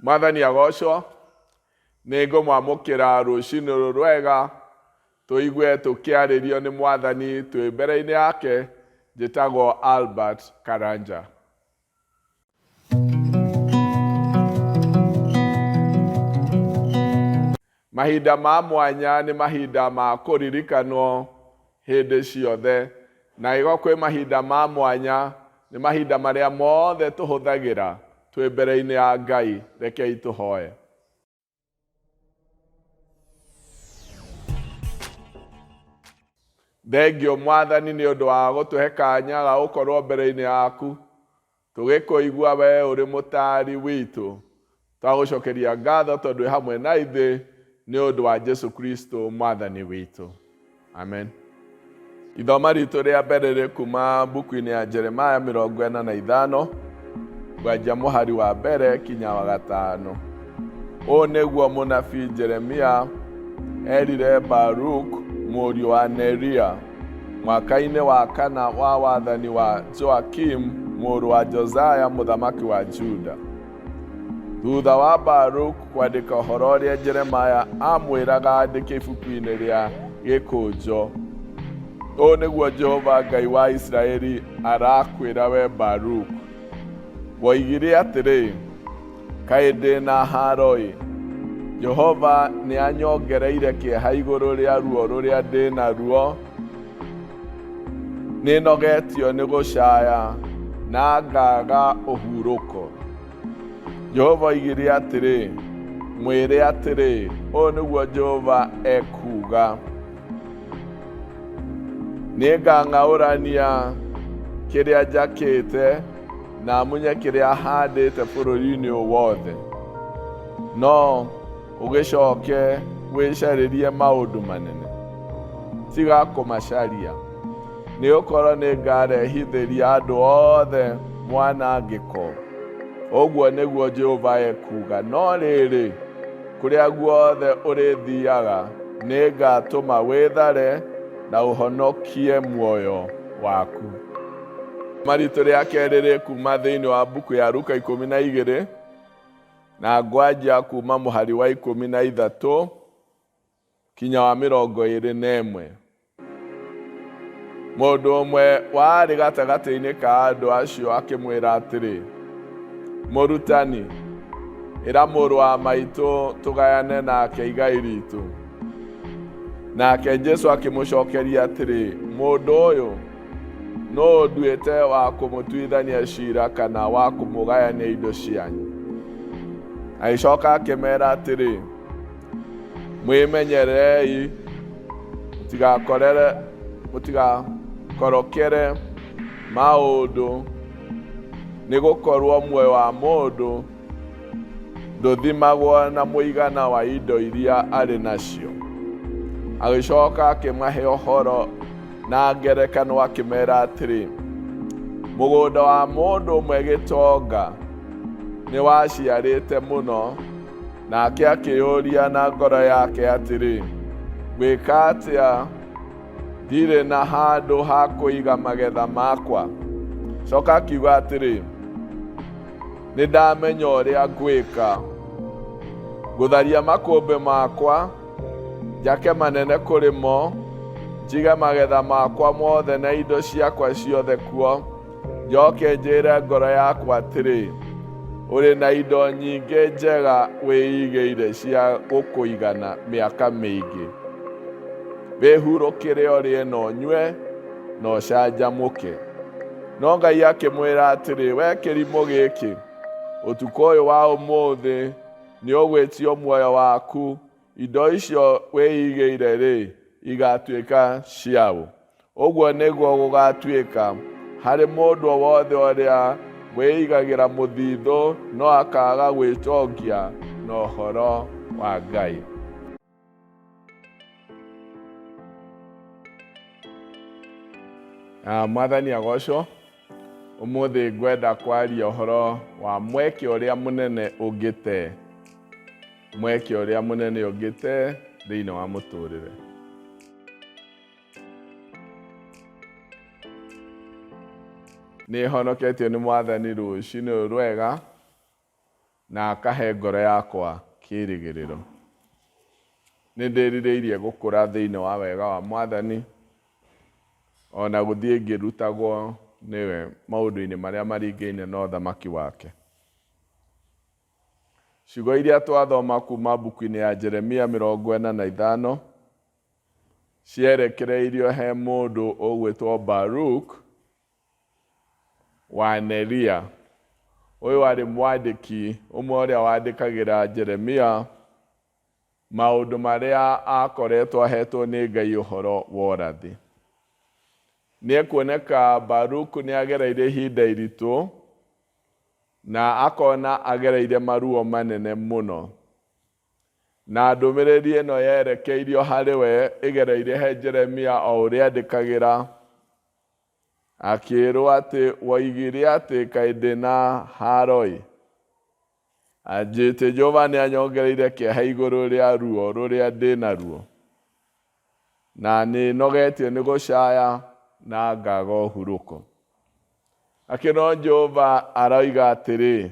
Mwathani agocwo, nĩngũmwamũkĩra rũciinĩ rwega tũigue tũkĩarĩrio nĩ Mwathani twĩ mbere-inĩ yake. Njĩtagwo Albert Karanja. Mahinda ma mwanya nĩ mahinda ma kũririkanwo hĩndĩ ciothe, na ĩgo kwĩ mahinda ma mwanya nĩ mahinda marĩa mothe tũhũthagĩra twĩ mbere-inĩ ya Ngai. Rekei tũhoe. Thengio Mwathani nĩ ũndũ wa gũtũhe kanya ga gũkorwo mbere-inĩ yaku, tũgĩkũigua we ũrĩ mũtaari witũ. Twagũcokeria ngatho tondũ wĩ hamwe na ithuĩ nĩ ũndũ wa Jesu Kristo Mwathani witũ. Amen. Ithoma ritũ rĩa mbere rĩ kuma mbuku-inĩ ya Jeremaya 45 ngwanjia mũhari wa mbere kinya wa gatano. Ũũ nĩguo mũnabii Jeremia erire Baruku mũriũ wa Neria mwaka-inĩ wa kana wa wathani wa Joakim mũrũ wa Josiah mũthamaki wa Juda. Thutha wa Baruku kwandĩka ũhoro ũrĩa Jeremaya amwĩraga andĩke ibuku-inĩ rĩa gĩkũnjo, ũũ nĩguo Jehova Ngai wa Isiraeli arakwĩra we Baruku. Woigire atĩrĩ, kaĩ ndĩ na haro-ĩ, Jehova nĩ anyongereire kĩeha igũrũ rĩa ruo rũrĩa ndĩ naruo. Nĩnogetio nĩ gũcaya na ngaga ũhurũko. Jehova oigire atĩrĩ, mwĩre atĩrĩ, ũũ nĩguo Jehova ekuga, nĩngang'aũrania kĩrĩa njakĩte na munye kĩrĩa handĩte bũrũri-inĩ wothe. No ũgĩcoke wĩcarĩrie maũndũ manene, tiga kũmacaria, nĩgũkorwo nĩngarehithĩria andũ othe mwanangĩko. Ũguo nĩguo Jehova ekuga. No rĩrĩ, kũrĩa guothe ũrĩthiaga nĩngatũma wĩthare na ũhonokie muoyo waku. Maritũ rĩa kerĩ rĩ kuma thĩinĩ wa mbuku ya Luka 12 na ngwanjia kuma mũhari wa 13 kinya wa 21. Mũndũ ũmwe warĩ gatagatĩ-inĩ ka andũ acio akĩmwĩra atĩrĩ, mũrutani, ĩra mũrũ wa maitũ tũgayane nake igai ritũ. Nake Jesu akĩmũcokeria atĩrĩ, mũndũ ũyũ no nduĩte wa kũmũtuithania ciira kana wa kũmũgayania indo cianyu. Agĩcoka akĩmera atĩrĩ, mwĩmenyererei mũtigakorokere maũndũ, nĩgũkorwo muoyo wa mũndũ ndũthimagwo na mũigana wa indo iria arĩ nacio. Agĩcoka akĩmahe ũhoro na ngerekano akĩmera atĩrĩ, mũgũnda wa mũndũ ũmwe gĩtonga nĩ waciarĩte mũno, nake akĩyũria na ngoro yake atĩrĩ, gwĩka atĩa, ndirĩ na handũ ha kũiga magetha makwa. Coka akiuga atĩrĩ, nĩndamenya ũrĩa ngwĩka, ngũtharia makũmbĩ makwa, njake manene kũrĩ mo, njige magetha makwa mothe na indo ciakwa ciothe kuo, njoke njĩre ngoro yakwa atĩrĩ, ũrĩ na indo nyingĩ njega wĩigĩire cia gũkũigana mĩaka mĩingĩ. Wĩhurũkĩre ũrĩe na ũnyue na ũcanjamũke. No Ngai akĩmwĩra atĩrĩ, we kĩrimũ gĩkĩ, ũtukũ ũyũ wa ũmũthĩ nĩ ũgwĩtio muoyo waku, indo icio wĩigĩire-rĩ igatuĩka ciaũ. Ũguo nĩguo gũgatuĩka harĩ mũndũ o wothe ũrĩa wĩigagĩra mũthithũ no akaga gwĩtongia na ũhoro wa Ngai. Mwathani agocwo. Ũmũthĩ ngwenda kwaria ũhoro wa mweke ũrĩa mũnene ũngĩte. Mweke ũrĩa mũnene ũngĩte thĩinĩ wa mũtũrĩre. Nĩ honoketio nĩ Mwathani rũciinĩ rwega na akahe ngoro yakwa kĩĩrĩgĩrĩro. Nĩ ndĩrirĩirie gũkũra thĩinĩ wa wega wa Mwathani, ona gũthiĩ ngĩrutagwo nĩwe maũndũ-inĩ marĩa maringaine na ũthamaki wake. Ciugo iria twathoma kuma mbuku-inĩ ya Jeremia 45 cierekereirio he mũndũ ũgwĩtwo Baruk wa Neria. Ũyũ warĩ mwandĩki ũmwe ũrĩa wandĩkagĩra Jeremia maũndũ marĩa akoretwo ahetwo nĩ Ngai ũhoro wa ũrathi. Nĩekuoneka Baruk nĩagereire ihinda iritũ na akona agereire maruo manene mũno. Na ndũmĩrĩri ĩno yerekeirio harĩ we ĩgereire he Jeremia o ũrĩa andĩkagĩra, akĩĩrwo atĩ woigire atĩ kaĩ ndĩna haro-ĩ, anjĩte Jehova nĩanyongereire kĩeha igũrũ rĩa ruo rũrĩa ndĩnaruo, na nĩnogetio nĩ gũcaya na ngaga ũhurũko. Akĩno Jehova aroiga atĩrĩ,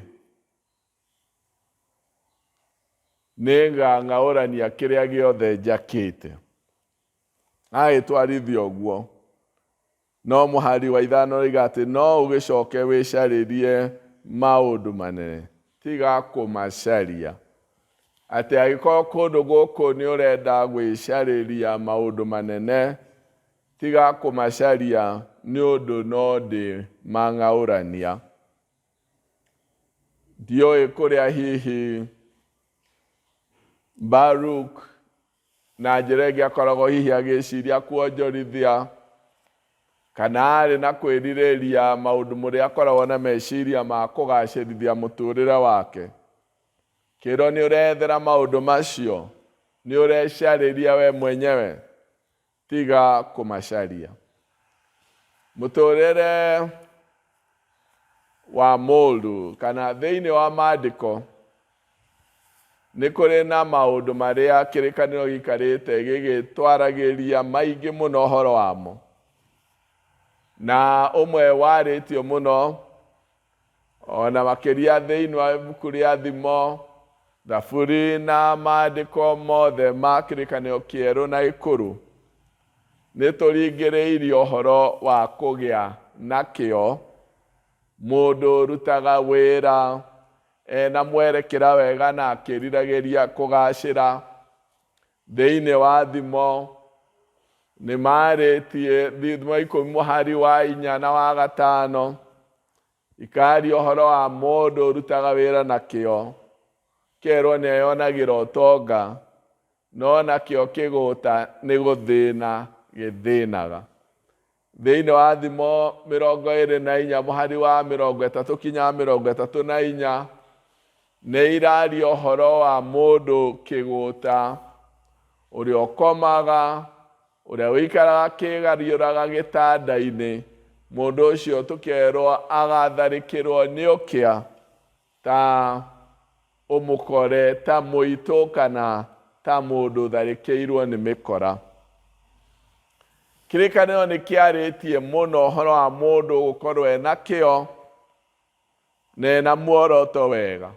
nĩngang'aũrania kĩrĩa gĩothe njakĩte. Agĩtwarithia ũguo, no mũhari wa 5 oiga atĩ no ũgĩcoke wĩcarĩrie maũndũ manene, tiga kũmacaria. Atĩ agĩkorwo kũndũ gũkũ nĩ ũrenda gwĩcarĩria maũndũ manene, tiga kũmacaria nĩ ũndũ no ndĩ mang'aũrania. Ndiũĩ kũrĩa hihi Baruk na njĩra ĩngĩ akoragwo hihi agĩciria kuonjorithia, kana arĩ na kwĩrirĩria maũndũ mũrĩa akoragwo na meciria ma kũgacĩrithia mũtũrĩre wake. Kĩro nĩ ũrethera maũndũ macio, nĩ ũrecarĩria we mwenyewe, tiga kũmacaria. Mũtũrĩre wa mũndũ kana thĩinĩ wa maandĩko nĩ kũrĩ na maũndũ marĩa kĩrĩkanĩro gĩikarĩte gĩgĩtwaragĩria maingĩ mũno ũhoro wamo. Na ũmwe warĩtio mũno ona makĩria thĩinĩ wa ibuku rĩa thimo, thaburi na maandĩko mothe ma kĩrĩkanĩro kĩerũ na gĩkũrũ, nĩ tũringĩrĩirio ũhoro wa kũgĩa na kĩo. Mũndũ rutaga wĩra na mwerekera wega na akĩriragĩria kũgacĩra. Thĩinĩ wa thimo nĩ marĩtie thimo 10 mũhari wa 4 na wa 5 ikaria ũhoro wa mũndũ rutaga wĩra na kĩo, kerwo nĩ eyonagĩra ũtonga, no nakĩo kĩgũta nĩ gũthĩna gĩthĩnaga. Thĩinĩ wa thimo 24 mũhari wa 30 kinya 34 nĩ iraria ũhoro wa mũndũ kĩgũta ũrĩa ũkomaga, ũrĩa wĩikaraga kĩgariũraga gĩtanda-inĩ. Mũndũ ũcio tũkerwo agatharĩkĩrwo nĩ ũkĩa ta ũmũkore, ta mũitũ kana ta mũndũ tharĩkĩirwo nĩ mĩkora. Kĩrĩkanĩro nĩ kĩarĩtie mũno ũhoro wa mũndũ gũkorwo ena kĩo na ena muoroto wega.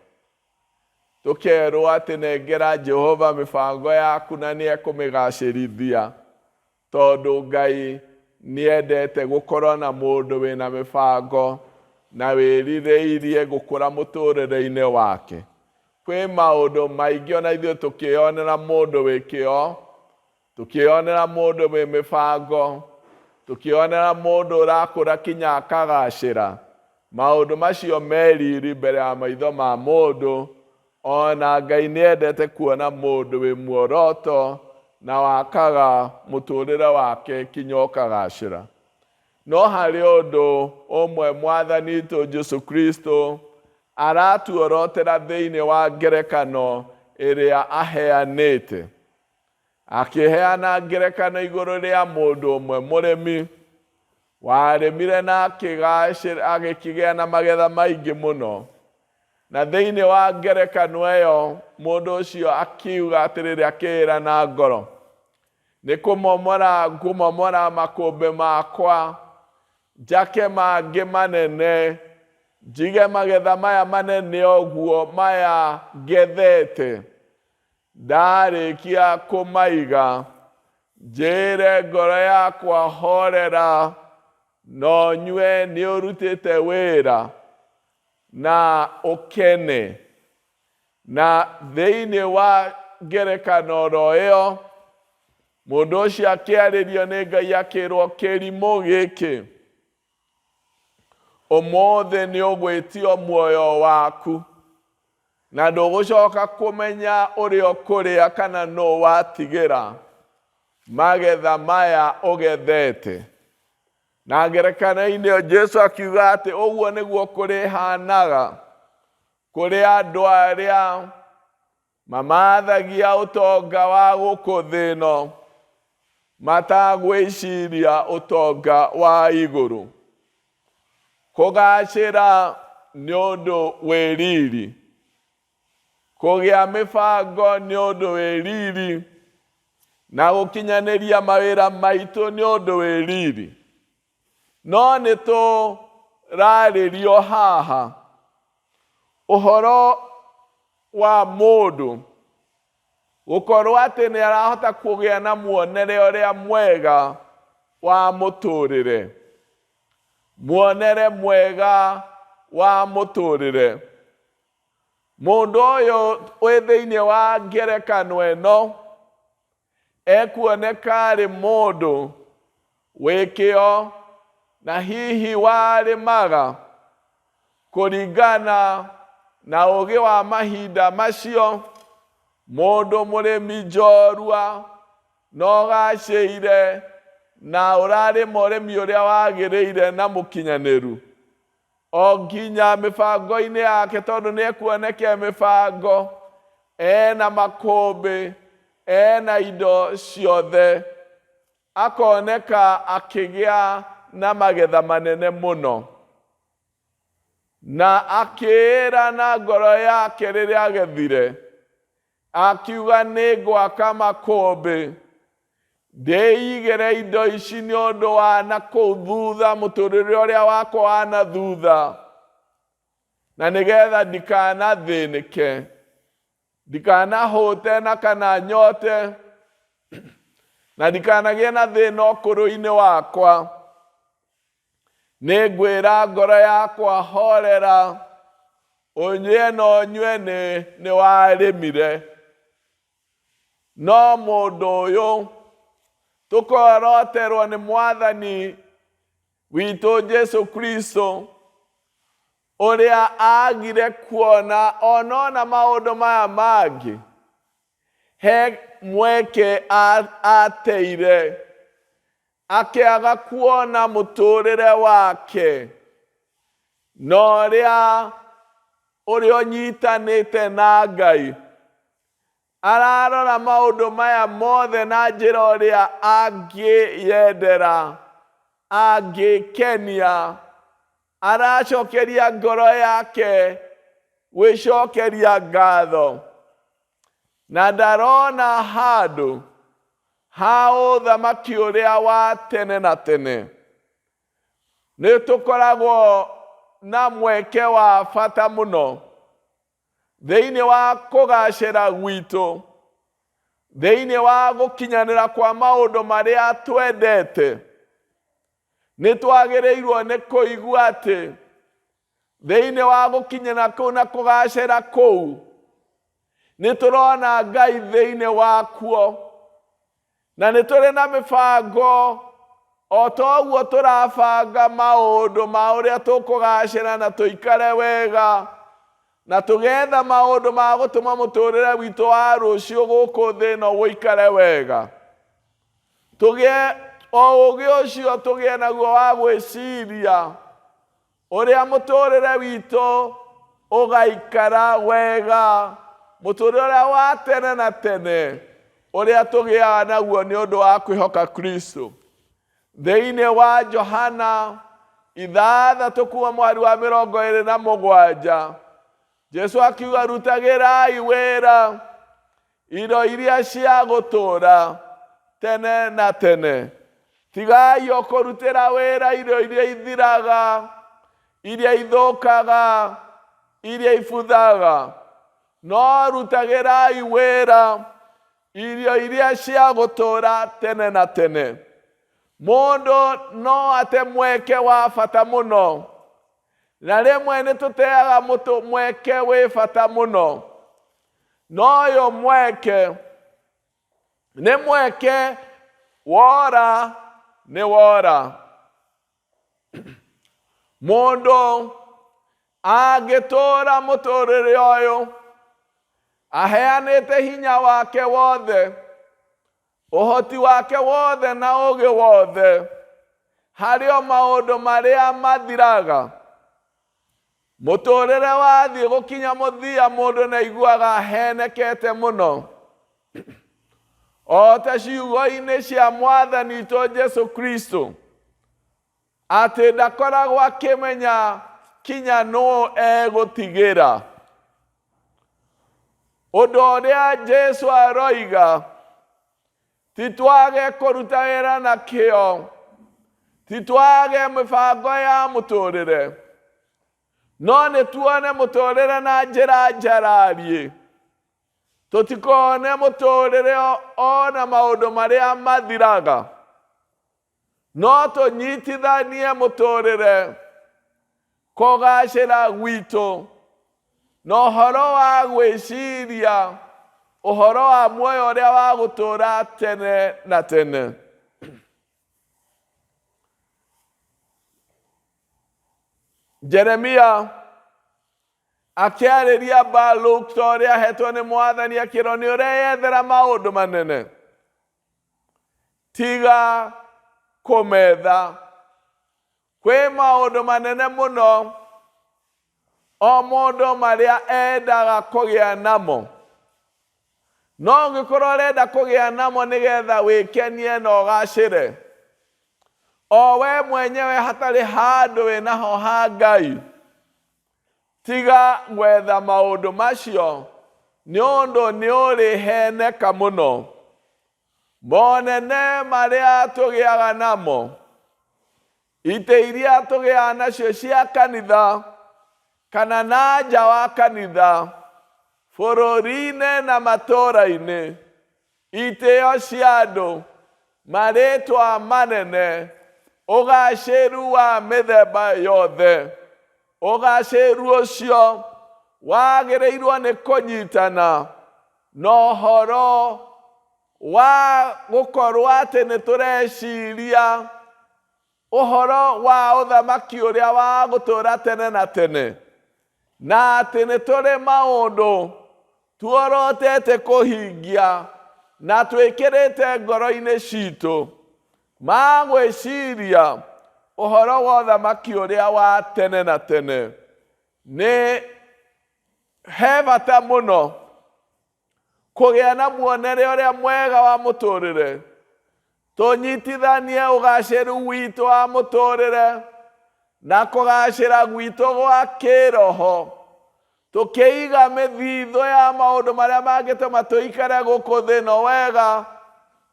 Tũkerwo atĩ nengera Jehova mĩbango yaku na nĩekũmĩgacĩrithia, tondũ Ngai nĩendete gũkorwo na mũndũ wĩna mĩbango na wĩrirĩirie gũkũra mũtũrĩre-inĩ wake. Kwĩ maũndũ maingĩ ona ithuĩ tũkĩonera mũndũ wĩ kĩo, tũkĩonera mũndũ wĩ mĩbango, tũkĩonera mũndũ ũrakũra kinya akagacĩra. Maũndũ macio meriri mbere ya maitho ma mũndũ, ona Ngai nĩendete kuona mũndũ wĩ muoroto na wakaga mũtũrĩre wake kinya ũkagacĩra. No harĩ ũndũ ũmwe Mwathani witũ Jesũ Kristo aratuorotera thĩinĩ wa ngerekano ĩrĩa aheanĩte. Akĩheana ngerekano igũrũ rĩa mũndũ ũmwe mũrĩmi warĩmire na agĩkĩgĩa na magetha maingĩ mũno. Na thĩinĩ wa ngerekano ĩyo mũndũ ũcio akiuga atĩrĩrĩ, akĩĩra na ngoro, nĩ ngũmomora makũmbĩ makwa, njake mangĩ manene, njige magetha maya manene ũguo maya ngethete, ndarĩkia kũmaiga, njĩre ngoro yakwa horera, no nyue nĩ ũrutĩte wĩra na ũkene. Na thĩinĩ wa ngerekano oro ĩyo, mũndũ ũcio akĩarĩrio nĩ Ngai akĩrwo kĩrimũ gĩkĩ, ũmũthĩ nĩ ũgwĩtio muoyo waku, na ndũgũcoka kũmenya ũrĩa ũkũrĩa kana nũ watigĩra magetha maya ũgethete. Na ngerekano-inĩ Jesu akiuga atĩ ũguo nĩguo kũrĩhanaga kũrĩ andũ arĩa mamathagia ũtonga wa gũkũ thĩ ĩno, matagwĩciria ũtonga wa igũrũ. Kũgacĩra nĩ ũndũ wĩ riri, kũgĩa mĩbango nĩ ũndũ wĩ riri, na gũkinyanĩria mawĩra maitũ nĩ ũndũ wĩ riri. No nĩ tũrarĩrio haha ũhoro wa mũndũ gũkorwo atĩ nĩ arahota kũgĩa na muonere ũrĩa mwega wa mũtũrĩre. Muonere mwega wa mũtũrĩre. Mũndũ ũyũ wĩ thĩinĩ wa ngerekano ĩno ekuoneka arĩ mũndũ wĩ kĩo, na hihi warĩmaga kũringana na ũgĩ wa mahinda macio, mũndũ mũrĩmi njorua na ũgacĩire, na ũrarĩma ũrĩmi ũrĩa wagĩrĩire na mũkinyanĩru. O nginya mĩbango-inĩ yake, tondũ nĩ ekuoneka mĩbango, ena makũmbĩ, ena indo ciothe, akoneka akĩgĩa na magetha manene mũno. Na akĩĩra na ngoro yake rĩrĩa agethire, akiuga nĩ ngwaka makũmbĩ, ndĩigĩre indo ici nĩ ũndũ wa na kũu thutha, mũtũrĩre ũrĩa wakwa wa na thutha, na nĩgetha ndikanathĩnĩke, ndikanahũte na kana nyote, na ndikanagĩe na thĩna ũkũrũ-inĩ wakwa. Nĩ ngwĩra ngoro yakwa horera, ũnyue na ũnyue nĩ warĩmire. No mũndũ ũyũ tũkoroterwo nĩ Mwathani witũ Jesu Kristo, ũrĩa agire kuona ona maũndũ maya mangĩ he mweke ateire, akĩaga kuona mũtũrĩre wake na ũrĩa ũnyitanĩte na Ngai. Ararora maũndũ maya mothe na njĩra ũrĩa angĩyendera, angĩkenia, aracokeria ngoro yake gwĩcokeria ngatho, na ndarona handũ ha ũthamaki ũrĩa wa tene na tene. Nĩ tũkoragwo na mweke wa bata mũno thĩinĩ wa kũgacĩra gwitũ, thĩinĩ wa gũkinyanĩra kwa maũndũ marĩa twendete. Nĩ twagĩrĩirwo nĩ kũigua atĩ thĩinĩ wa gũkinyĩra kũu na kũgacĩra kũu, nĩ tũrona Ngai thĩinĩ wakuo, na nĩ tũrĩ na mĩbango o toguo tũrabanga maũndũ ma ũrĩa tũkũgacĩra na tũikare wega, na tũgetha maũndũ ma gũtũma mũtũrĩre witũ wa rũciũ gũkũ thĩ ĩno gũikare wega. Tũgĩe o ũgĩ ũcio tũgĩe naguo wa gwĩciria ũrĩa mũtũrĩre witũ ũgaikara wega, mũtũrĩre ũrĩa wa tene na tene ũrĩa tũgĩaga naguo nĩ ũndũ wa kwĩhoka Kristo. Thĩinĩ wa Johana 6:27, Jesu akiuga, rutagĩrai wĩra indo iria cia gũtũũra tene na tene. Tigai o kũrutĩra wĩra indo iria ithiraga, iria ithukaga, iria ibuthaga, no rutagirai wĩra irio iria cia gũtũũra tene na tene. Mũndũ no ate mweke wa bata mũno, na rĩmwe nĩ tũteaga mweke wĩ bata mũno. No ũyũ mweke nĩ mweke wora nĩ wora. Mũndũ angĩtũũra mũtũũrĩre ũyũ aheanĩte hinya wake wothe, ũhoti wake wothe na ũũgĩ wothe harĩ o maũndũ marĩa mathiraga, mũtũũrĩre wathiĩ gũkinya mũthia mũndũ nĩ aiguaga ahenekete mũno. O ta ciugo-inĩ cia Mwathani witũ Jesũ Kristo, atĩ ndakoragwo akĩmenya kinya nũ egũtigĩra. Ũndũ ũrĩa Jesũ aroiga, ti twage kũruta wĩra na kĩo, ti twage mĩbango ya mũtũũrĩre, no nĩ tuone mũtũũrĩre na njĩra njararie. Tũtikone mũtũũrĩre ona maũndũ marĩa mathiraga, no tũnyitithanie mũtũũrĩre kũgacĩra gwitũ na ũhoro wa gwĩciria ũhoro wa muoyo ũrĩa wa gũtũũra tene na tene. Jeremia akĩarĩria Baruku ta ũrĩa ahetwo nĩ Mwathani akĩrwo nĩ ũreyethera maũndũ manene, tiga kũmetha. Kwĩ maũndũ manene mũno o mũndũ marĩa endaga kũgĩa namo, no ũngĩkorwo ũrenda kũgĩa namo nĩgetha wĩkenie na ũgacĩre, o we mwenyewe hatarĩ handũ wĩnaho ha Ngai, tiga gwetha maũndũ macio, nĩ ũndũ nĩ ũrĩheneka mũno. Monene marĩa tũgĩaga namo, itĩ iria tũgĩaga nacio cia kanitha kana na nja wa kanitha, bũrũri-inĩ na matũũra-inĩ, itĩo cia andũ, marĩtwa manene, ũgacĩru wa mĩthemba yothe, ũgacĩru ũcio wagĩrĩirwo nĩ kũnyitana na ũhoro wa gũkorwo atĩ nĩ tũreciria ũhoro wa ũthamaki ũrĩa wa gũtũũra tene na tene, na atĩ nĩ tũrĩ maũndũ tuorotete kũhingia na twĩkĩrĩte ngoro-inĩ citũ ma gwĩciria ũhoro wa ũthamaki ũrĩa wa tene na tene. Nĩ he bata mũno kũgĩa na muonere ũrĩa mwega wa mũtũũrĩre, tũnyitithanie ũgacĩru witũ wa mũtũũrĩre na kũgacĩra gwitũ gwa kĩroho, tũkĩiga mĩthithũ ya maũndũ marĩa mangĩtũma tũikare gũkũ thĩ ĩno wega,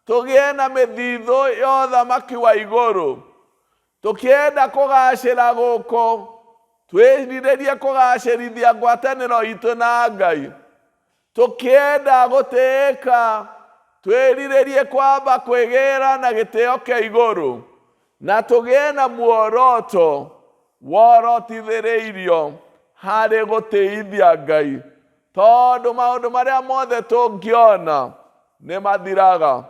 tũgĩe na mĩthithũ ya ũthamaki wa igũrũ. Tũkĩenda kũgacĩra gũkũ, twĩrirĩrie kũgacĩrithia ngwatanĩro itũ na Ngai. Tũkĩenda gũtĩĩka, twĩrirĩrie kwamba kwĩgĩra na gĩtĩo kĩa igũrũ, na tũgĩe na muoroto worotithĩrĩirio harĩ gũtĩithia Ngai, tondũ maũndũ marĩa mothe tũngĩona nĩ mathiraga.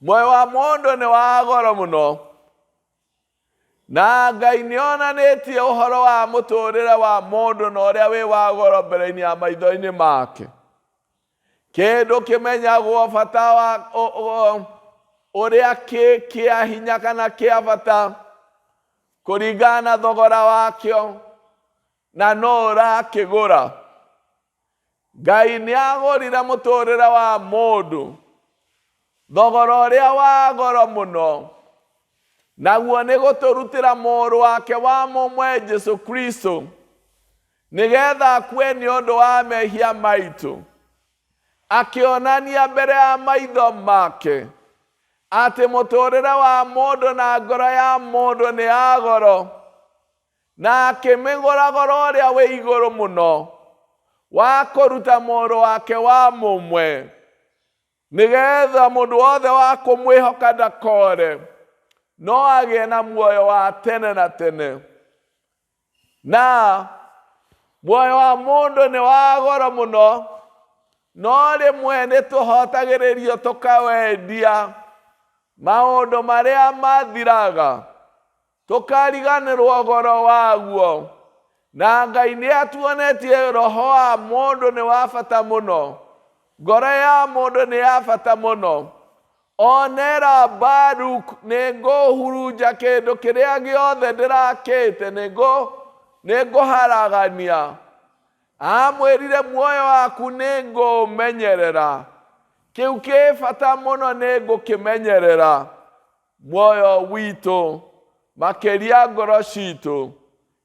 Muoyo wa mũndũ nĩ wa goro mũno, na Ngai nĩonanĩtie ũhoro wa mũtũũrĩre wa mũndũ na ũrĩa wĩ wa goro mbere-inĩ ya maitho-inĩ make. Kĩndũ kĩmenyagwo bata wa ũrĩa kĩa hinya kana kĩa bata kũringana na thogora wakĩo na no ũrakĩgũra. Ngai nĩagũrire mũtũũrĩre wa mũndũ thogora ũrĩa wa goro mũno, naguo nĩ gũtũrutĩra mũrũ wake wa mũmwe Jesũ Kristo, nĩgetha akue nĩ ũndũ wa mehia maitũ, akĩonania mbere ya maitho make atĩ mũtũũrĩre wa mũndũ na ngoro ya mũndũ nĩ ya goro, na akĩmĩgũragũra ũrĩa wĩ igũrũ mũno wa kũruta mũrũ wake wa mũmwe, nĩgetha mũndũ wothe wa kũmwĩhoka ndakore, no agĩe na muoyo wa tene na tene. Na muoyo wa mũndũ nĩ wa goro mũno, no rĩmwe nĩtũhotagĩrĩrio tũkawendia maũndũ marĩa mathiraga, tũkariganĩrwo goro waguo. Na Ngai nĩatuonetie roho wa mũndũ nĩ wa bata mũno, ngoro ya mũndũ nĩ ya bata mũno. Onera Baruk, nĩngũhurunja kĩndũ kĩrĩa gĩothe ndĩrakĩte, nĩngũharagania. Amwĩrire muoyo waku nĩngũmenyerera, kĩu kĩ bata mũno nĩngũkĩmenyerera. Muoyo witũ makĩria ngoro citũ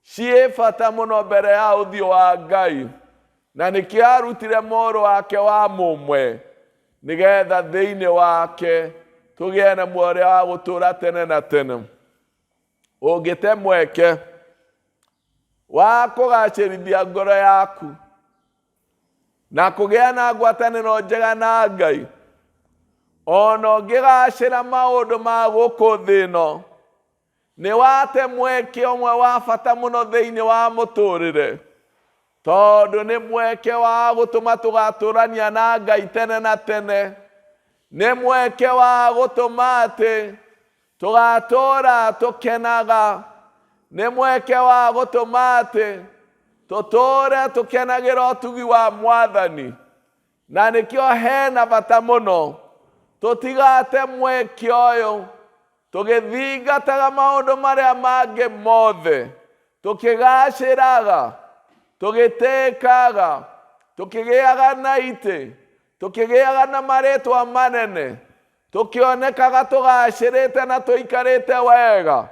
ciĩ bata mũno mbere ya ũthiũ wa Ngai, na nĩkĩo arutire mũrũ wake wa mũmwe, nĩgetha thĩinĩ wake tũgĩe na muoyo wa gũtũũra tene na tene. Ũngĩte mweke wa kũgacĩrithia ngoro yaku na kũgĩa na ngwatanĩro njega na Ngai, ona ũngĩgacĩra maũndũ ma gũkũ thĩ ĩno, nĩ wate mweke ũmwe wa bata mũno thĩinĩ wa mũtũũrĩre, tondũ nĩ mweke wa gũtũma tũgatũũrania na Ngai tene na tene. Nĩ mweke wa gũtũma atĩ tũgatũũra tũkenaga. Nĩ mweke wa gũtũma atĩ tũtũũre tũkenagĩra ũtugi wa Mwathani. Na nĩkĩo hena bata mũno tũtigate mweke ũyũ, tũgĩthingataga maũndũ marĩa mangĩ mothe, tũkĩgacĩraga, tũgĩtĩkaga, tũkĩgĩaga na itĩ, tũkĩgĩaga na marĩtwa manene, tũkĩonekaga tũgacĩrĩte na tũikarĩte wega.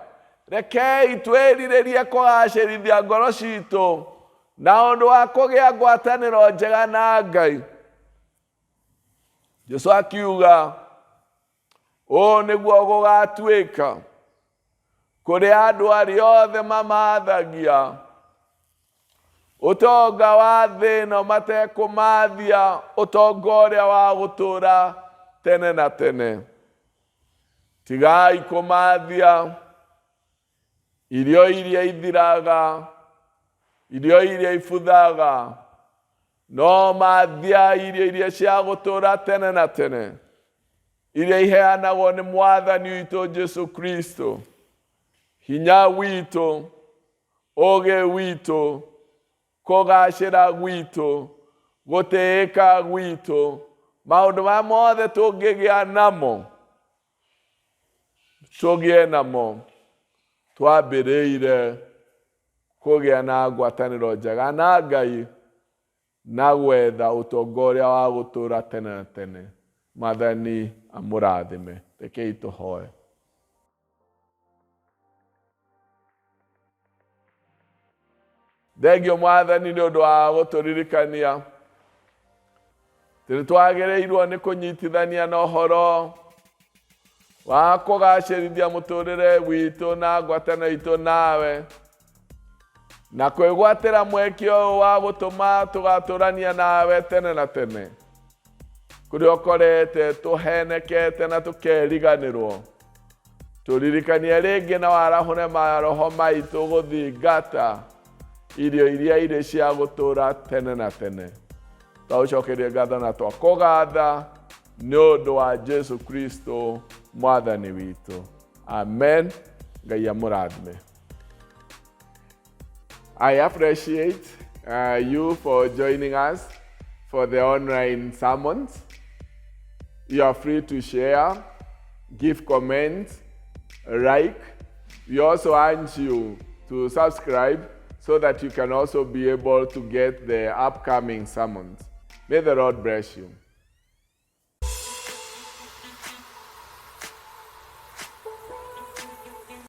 Rekei twĩrirĩrie kũgacĩrithia ngoro citũ na ũndũ wa kũgĩa ngwatanĩro njega na Ngai. Jesũ akiuga ũũ nĩguo gũgatuĩka kũrĩ andũ arĩa othe mamathagia ũtonga wa thĩ ĩno matekũmathia ũtonga ũrĩa wa gũtũũra tene na tene. Tigai kũmathia irio iria ithiraga, irio iria ibuthaga, no mathia irio iria cia gũtũũra tene na tene, iria iheanagwo nĩ Mwathani witũ Jesũ Kristo. Hinya witũ, ũũgĩ witũ, kũgacĩra gwitũ, gũtĩĩka gwitũ, maũndũ marĩa mothe tũngĩgĩa namo, tũgĩe namo twambĩrĩire kũgĩa na ngwatanĩro njega na Ngai na gwetha ũtonga ũrĩa wa gũtũũra tene na tene. Mwathani amũrathime. Rekei tũhoe. Thengio Mwathani nĩ ũndũ wa gũtũririkania twagĩrĩirwo nĩ kũnyitithania na ũhoro wa kũgacĩrithia mũtũũrĩre witũ na ngwatanĩro itũ nawe, na kwĩgwatĩra mweke ũyũ wa gũtũma tũgatũũrania nawe tene na tene, kũrĩa ũkorete tũhenekete na tũkeriganĩrwo. Tũririkanie rĩngĩ na warahũre maroho maitũ gũthingata irio iria irĩ cia gũtũũra tene na tene. Twagũcokeria ngatho na twakũgatha nĩ ũndũ wa Jesũ Kristo Mwathani witũ. Amen. Ngai amũrathime. I appreciate you for joining us for the online sermons. You are free to share, give comments, like. We also urge you to subscribe so that you can also be able to get the upcoming sermons. May the Lord bless you.